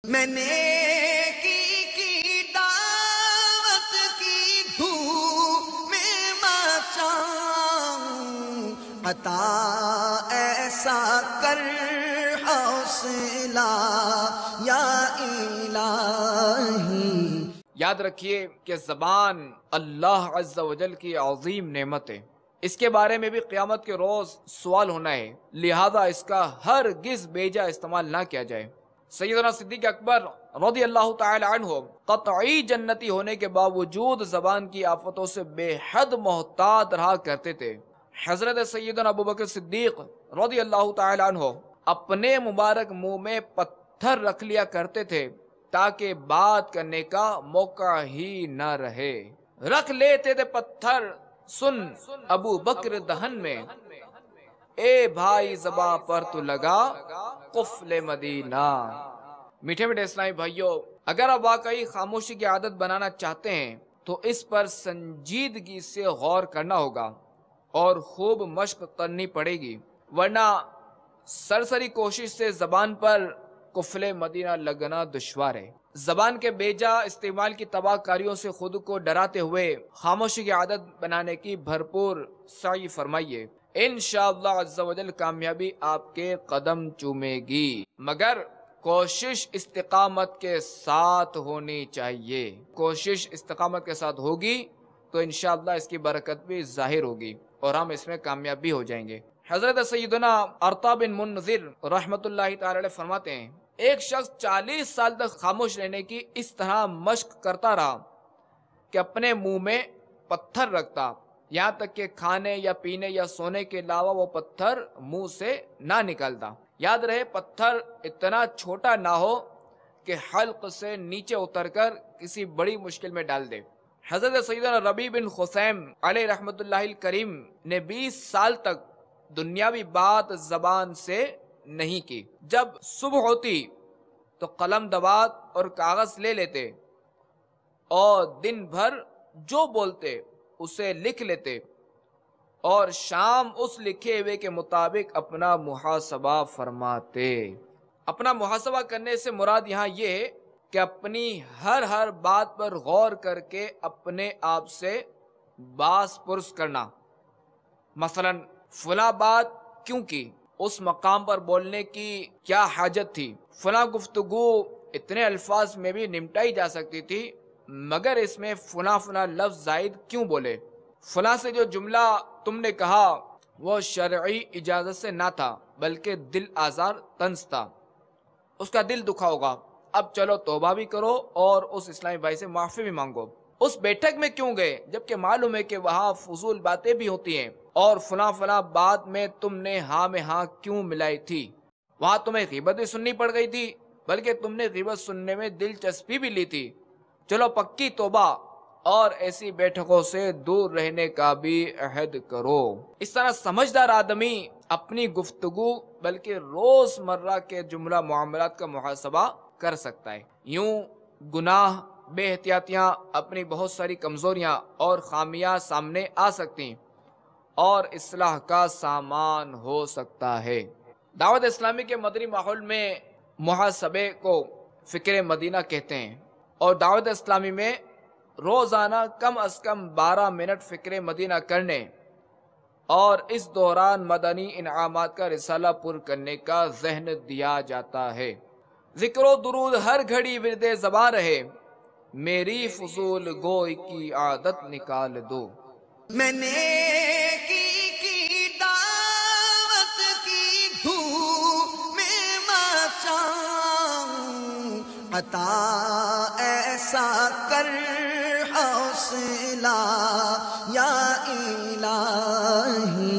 میں نیکی کی دعوت کی دھوم میں مچاؤں، عطا ایسا کر حوصلہ یا الہی۔ یاد رکھیے کہ زبان اللہ عز و جل کی عظیم نعمت ہے، اس کے بارے میں بھی قیامت کے روز سوال ہونا ہے، لہذا اس کا ہرگز بیجا استعمال نہ کیا جائے۔ سیدنا صدیق اکبر رضی اللہ تعالی عنہ قطعی جنتی ہونے کے باوجود زبان کی آفتوں سے بے حد محتاط رہا کرتے تھے۔ حضرت سیدنا ابوبکر صدیق رضی اللہ تعالی عنہ اپنے مبارک منہ میں پتھر رکھ لیا کرتے تھے تاکہ بات کرنے کا موقع ہی نہ رہے۔ رکھ لیتے تھے پتھر سن ابو بکر دہن میں، اے بھائی زباں پر تو لگا قفل مدینہ۔ میٹھے میٹھے اسلامی بھائیوں، اگر آپ واقعی خاموشی کی عادت بنانا چاہتے ہیں تو اس پر سنجیدگی سے غور کرنا ہوگا اور خوب مشق کرنی پڑے گی، ورنہ سرسری کوشش سے زبان پر قفل مدینہ لگنا دشوار ہے۔ زبان کے بیجا استعمال کی تباہ کاریوں سے خود کو ڈراتے ہوئے خاموشی کی عادت بنانے کی بھرپور سعی فرمائیے، انشاءاللہ عز و جل کامیابی آپ کے قدم چومے گی، مگر کوشش استقامت کے ساتھ ہونی چاہیے۔ کوشش استقامت کے ساتھ ہوگی تو انشاءاللہ اس کی برکت بھی ظاہر ہوگی اور ہم اس میں کامیاب بھی ہو جائیں گے۔ حضرت سیدنا عرطہ بن منذر رحمت اللہ تعالی علیہ فرماتے ہیں، ایک شخص 40 سال تک خاموش رہنے کی اس طرح مشق کرتا رہا کہ اپنے منہ میں پتھر رکھتا، یہاں تک کہ کھانے یا پینے یا سونے کے علاوہ وہ پتھر منہ سے نہ نکلتا۔ یاد رہے پتھر اتنا چھوٹا نہ ہو کہ حلق سے نیچے اتر کر کسی بڑی مشکل میں ڈال دے۔ حضرت سیدنا ربیع بن خثیم علیہ رحمت اللہ الکریم نے 20 سال تک دنیاوی بات زبان سے نہیں کی۔ جب صبح ہوتی تو قلم دوات اور کاغذ لے لیتے اور دن بھر جو بولتے اسے لکھ لیتے اور شام اس لکھے ہوئے کے مطابق اپنا محاسبہ فرماتے۔ اپنا محاسبہ کرنے سے مراد یہاں یہ ہے کہ اپنی ہر بات پر غور کر کے اپنے آپ سے باس پرس کرنا، مثلا فلاں بات کیوں کی، اس مقام پر بولنے کی کیا حاجت تھی، فلاں گفتگو اتنے الفاظ میں بھی نمٹائی جا سکتی تھی مگر اس میں فلاں لفظ زائد کیوں بولے، فلاں سے جو جملہ تم نے کہا وہ شرعی اجازت سے نہ تھا بلکہ دل آزار طنز تھا، اس کا دل دکھا ہوگا، اب چلو توبہ بھی کرو اور اس اسلامی بھائی سے معافی بھی مانگو۔ اس بیٹھک میں کیوں گئے جبکہ معلوم ہے کہ وہاں فضول باتیں بھی ہوتی ہیں، اور فلاں بات میں تم نے ہاں میں ہاں کیوں ملائی تھی، وہاں تمہیں غیبت بھی سننی پڑ گئی تھی بلکہ تم نے غیبت سننے میں دلچسپی بھی لی تھی، چلو پکی توبہ اور ایسی بیٹھکوں سے دور رہنے کا بھی عہد کرو۔ اس طرح سمجھدار آدمی اپنی گفتگو بلکہ روز مرہ کے جملہ معاملات کا محاسبہ کر سکتا ہے۔ یوں گناہ، بے احتیاطیاں، اپنی بہت ساری کمزوریاں اور خامیاں سامنے آ سکتی اور اصلاح کا سامان ہو سکتا ہے۔ دعوت اسلامی کے مدنی ماحول میں محاسبے کو فکر مدینہ کہتے ہیں، اور دعوت اسلامی میں روزانہ کم از کم 12 منٹ فکر مدینہ کرنے اور اس دوران مدنی انعامات کا رسالہ پر کرنے کا ذہن دیا جاتا ہے۔ ذکر و درود ہر گھڑی ورد زباں رہے، میری فضول گوئی کی عادت نکال دو۔ میں نیکی کی دعوت کی دھوم میں مچاؤں، عطا ایسا کر حوصلہ یا الہی۔